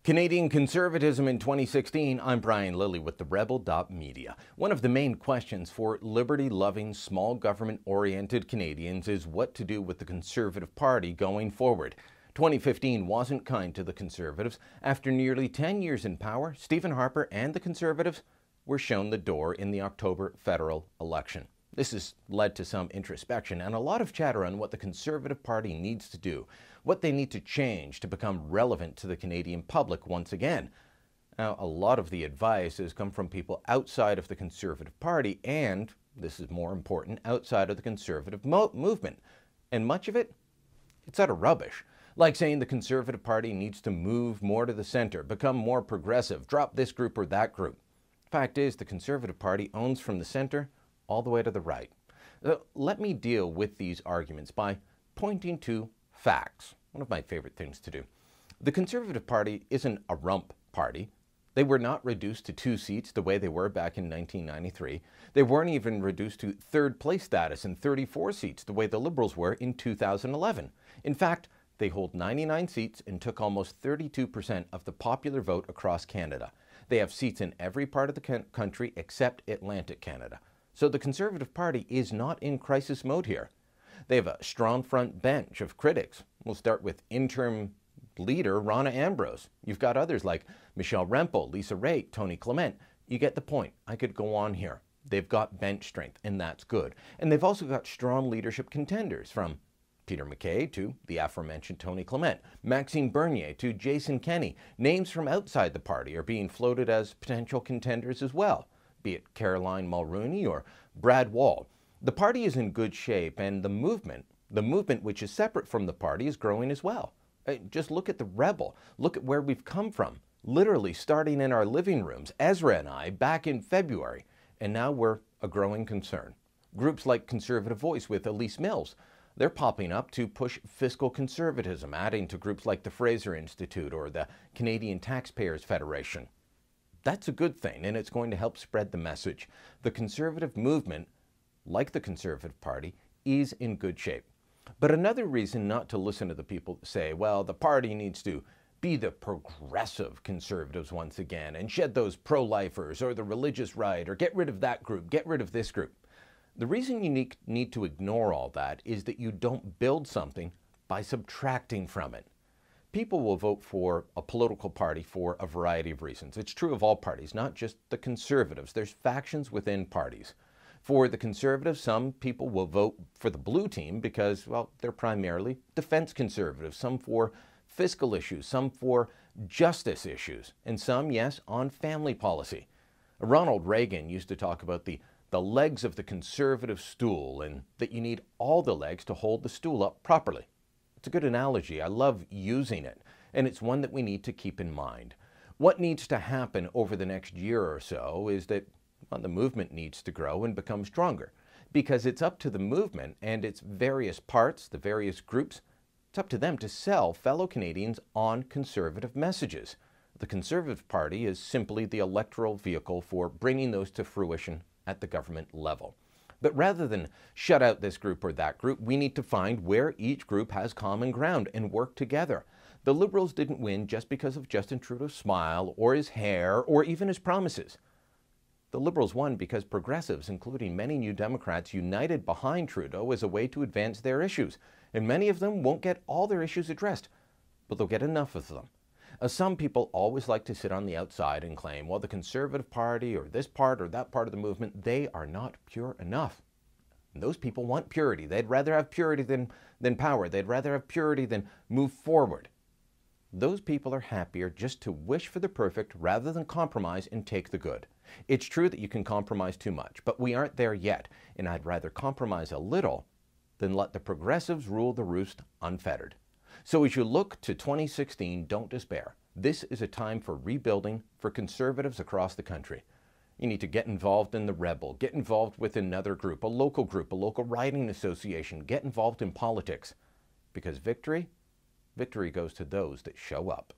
Canadian conservatism in 2016. I'm Lilley with TheRebel.Media. One of the main questions for liberty-loving, small government-oriented Canadians is what to do with the Conservative Party going forward. 2015 wasn't kind to the Conservatives. After nearly 10 years in power, Stephen Harper and the Conservatives were shown the door in the October federal election. This has led to some introspection and a lot of chatter on what the Conservative Party needs to do, what they need to change to become relevant to the Canadian public once again. Now, a lot of the advice has come from people outside of the Conservative Party and, this is more important, outside of the Conservative movement. And much of it, it's utter rubbish. Like saying the Conservative Party needs to move more to the center, become more progressive, drop this group or that group. Fact is, the Conservative Party owns from the center all the way to the right. Let me deal with these arguments by pointing to facts. One of my favorite things to do. The Conservative Party isn't a rump party. They were not reduced to 2 seats the way they were back in 1993. They weren't even reduced to third place status in 34 seats the way the Liberals were in 2011. In fact, they hold 99 seats and took almost 32% of the popular vote across Canada. They have seats in every part of the country except Atlantic Canada. So the Conservative Party is not in crisis mode here. They have a strong front bench of critics. We'll start with interim leader Rona Ambrose. You've got others like Michelle Rempel, Lisa Raitt, Tony Clement. You get the point. I could go on here. They've got bench strength, and that's good. And they've also got strong leadership contenders, from Peter MacKay to the aforementioned Tony Clement, Maxime Bernier to Jason Kenney. Names from outside the party are being floated as potential contenders as well, be it Caroline Mulroney or Brad Wall. The party is in good shape, and the movement which is separate from the party, is growing as well. Just look at the Rebel. Look at where we've come from. Literally starting in our living rooms, Ezra and I, back in February, and now we're a growing concern. Groups like Conservative Voice with Elise Mills, they're popping up to push fiscal conservatism, adding to groups like the Fraser Institute or the Canadian Taxpayers Federation. That's a good thing, and it's going to help spread the message. The conservative movement, like the Conservative Party, is in good shape. But another reason not to listen to the people that say, well, the party needs to be the progressive conservatives once again and shed those pro-lifers or the religious right or get rid of that group, get rid of this group. The reason you need to ignore all that is that you don't build something by subtracting from it. People will vote for a political party for a variety of reasons. It's true of all parties, not just the Conservatives. There's factions within parties. For the Conservatives, some people will vote for the blue team because, well, they're primarily defense conservatives, some for fiscal issues, some for justice issues, and some, yes, on family policy. Ronald Reagan used to talk about the legs of the conservative stool, and that you need all the legs to hold the stool up properly. It's a good analogy. I love using it, and it's one that we need to keep in mind. What needs to happen over the next year or so is that, well, the movement needs to grow and become stronger, because it's up to the movement and its various parts, the various groups, it's up to them to sell fellow Canadians on conservative messages. The Conservative Party is simply the electoral vehicle for bringing those to fruition at the government level. But rather than shut out this group or that group, we need to find where each group has common ground and work together. The Liberals didn't win just because of Justin Trudeau's smile or his hair or even his promises. The Liberals won because progressives, including many New Democrats, united behind Trudeau as a way to advance their issues. And many of them won't get all their issues addressed, but they'll get enough of them. Some people always like to sit on the outside and claim, well, the Conservative Party or this part or that part of the movement, they are not pure enough. And those people want purity. They'd rather have purity than power. They'd rather have purity than move forward. Those people are happier just to wish for the perfect rather than compromise and take the good. It's true that you can compromise too much, but we aren't there yet, and I'd rather compromise a little than let the progressives rule the roost unfettered. So as you look to 2016, don't despair. This is a time for rebuilding for conservatives across the country. You need to get involved in the Rebel, get involved with another group, a local riding association, get involved in politics. Because victory goes to those that show up.